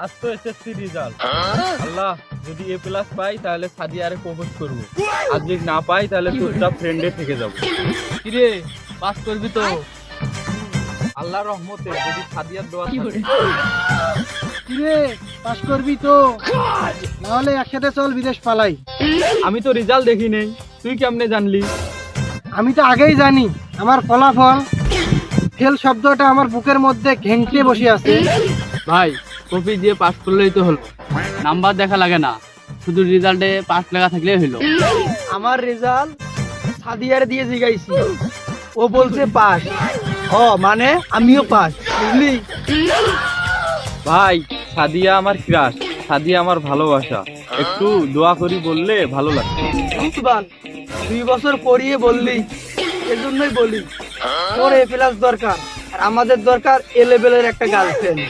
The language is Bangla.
আজ তো এসএসসি রেজাল্ট। আল্লাহ, যদি এ প্লাস পাই তাহলে সাদিয়ারে প্রপোজ করব, আর যদি না পাই তাহলে চুপচাপ ফ্রেন্ডে থেকে যাব। কিরে পাস করবি তো? আল্লাহর রহমতে যদি সাদিয়ার দোয়া থাকে। কিরে পাস করবি তো? নাহলে একসাথে চল বিদেশ পালাই। আমি তো রেজাল্ট দেখি নেই, তুই কেমনে জানলি? আমি তো আগেই জানি আমার ফলাফল ফেল শব্দটা আমার বুকের মধ্যে ঘেঁটে বসে আছে। ভাই কপি দিয়ে পাস করলেই তো হলো, নাম্বার দেখা লাগে না, শুধু রেজাল্টে পাস লেখা থাকলেই হলো। আমার রেজাল্ট সাদিয়ার দিয়ে জিগাইছি, ও বলছে পাস। মানে আমিও পাস, বুঝলি? ভাই, সাদিয়া আমার ক্রাশ, সাদিয়া আমার ভালোবাসা, একটু দোয়া করি বললে ভালো লাগবে। 2 বছর পড়িয়ে বললি, এজন্যই বলি তোর এ প্লাস দরকার, আর আমাদের দরকার এ লেভেলের একটা গার্লফ্রেন্ড।